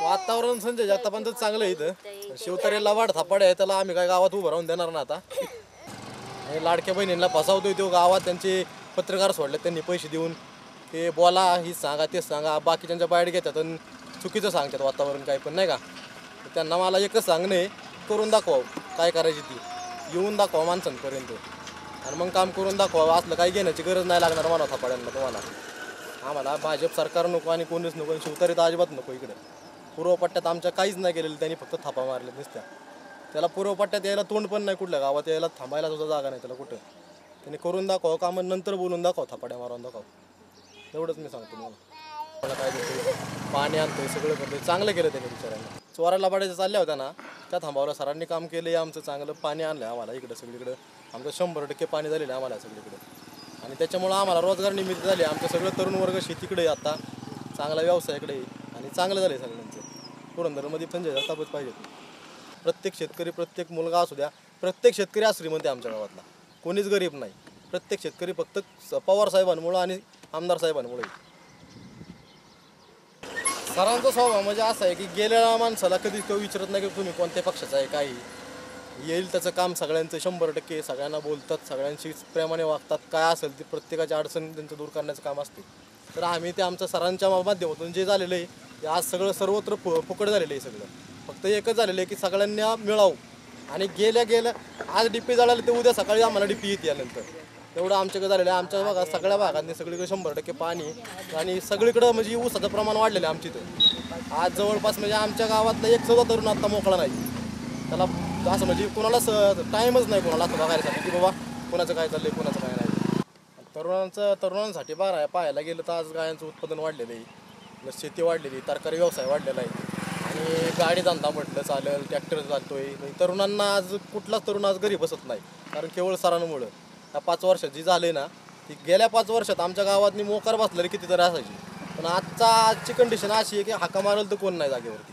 वातावरण संजय जगतापांचं चांगलं आहे इथं. शिवतारेला वाढ थापाड आहे, त्याला आम्ही काय गावात उभं राहून देणार ना आता. आणि लाडक्या बहिणींना फसावतोय तो गावात. त्यांचे पत्रकार सोडले त्यांनी पैसे देऊन, ते बोला ही सांगा तेच सांगा, बाकीच्यांच्या बाहेर घेतात आणि चुकीचं सांगतात वातावरण काय पण नाही का. त्यांना मला एकच सांगणं आहे, करून दाखवावं काय करायची ती, येऊन दाखवा माणसांपर्यंत आणि मग काम करून दाखवावं. असलं काही घेण्याची गरज नाही लागणार मला थापाड्यांना. तुम्हाला आम्हाला भाजप सरकार नको आणि कोणीच नको आणि शिवतारे तर अजिबात नको. इकडे पूर्वपट्ट्यात आमच्या काहीच नाही केलेलं, त्यांनी फक्त थापा मारले नुसत्या. त्याला पूर्वपट्ट्यात यायला तोंड पण नाही, कुठल्या गावात यायला थांबायला सुद्धा जागा नाही त्याला कुठं. त्यांनी करून दाखवा कामं, नंतर बोलून दाखवा, थापाड्या मारून दाखवा. एवढंच मी सांगतो मला काय देतो, पाणी आणतोय, सगळं करतोय, चांगलं केलं त्यांनी बिचाऱ्यांना. चोराला पाडायचं चालल्या होत्या ना, त्या थांबावल्या. सरांनी काम केलं आमचं चांगलं, पाणी आणलं आम्हाला इकडं सगळीकडं. आमचं 100% पाणी झालेलं आहे आम्हाला सगळीकडं आणि त्याच्यामुळं आम्हाला रोजगार निर्मिती झाली. आमचं सगळं तरुण वर्ग शेतीकडे आता चांगला व्यवसायाकडे आणि चांगलं झालं आहे सगळ्यांचं. पुरंदरमध्ये संजय जगतापच पाहिजेत. प्रत्येक शेतकरी, प्रत्येक मुलगा असू द्या, प्रत्येक शेतकरी हा श्रीमंत आहे आमच्या गावातला, कोणीच गरीब नाही. प्रत्येक शेतकरी फक्त पवार साहेबांमुळं आणि आमदार साहेबांमुळे. सरांचा स्वभाव म्हणजे असा आहे की गेलेल्या माणसाला कधीच तो विचारत नाही की तुम्ही कोणत्या पक्षाचा आहे, काही येईल त्याचं काम सगळ्यांचं 100%. सगळ्यांना बोलतात, सगळ्यांशी प्रेमाने वागतात, काय असेल ते प्रत्येकाची अडचण त्यांचं दूर करण्याचं काम असते. तर आम्ही ते आमच्या सरांच्या माध्यमातून जे झालेलं आहे ते आज सगळं सर्वत्र फुकट झालेलं आहे सगळं. फक्त एकच झालेलं आहे की सगळ्यांना मिळावं आणि गेल्या आज डीपी जळालं ते उद्या सकाळी आम्हाला डीपी येते यानंतर. एवढं आमच्याकडे झालेलं आहे. आमच्या भागात सगळ्या भागातनी सगळीकडे 100% पाणी आणि सगळीकडं म्हणजे ऊसाचं प्रमाण वाढलेलं आहे आमच्या इथं. आज जवळपास म्हणजे आमच्या गावातला एक सुद्धा तरुण आत्ता मोकळा नाही. त्याला असं म्हणजे कोणालाच टाईमच नाही कोणाला असं बघायसाठी की बाबा कोणाचं काय चाललंय, कोणाचं काय नाही. तरुणांसाठी पाहायला गेलं तर आज गायांचं उत्पादन वाढलेलं आहे, शेती वाढलेली, तरकारी व्यवसाय वाढलेला आहे आणि गाडी धंदा म्हटलं चालेल, ट्रॅक्टर चालतोय. तरुणांना आज कुठलाच तरुण आज घरी बसत नाही, कारण केवळ सरांमुळं. त्या 5 वर्षात जी झाली ना, ती गेल्या 5 वर्षात आमच्या गावातनी मोकार बसलेली कितीतरी असायची. पण आजची कंडिशन अशी आहे की हाका मारल तर कोण नाही जागेवरती.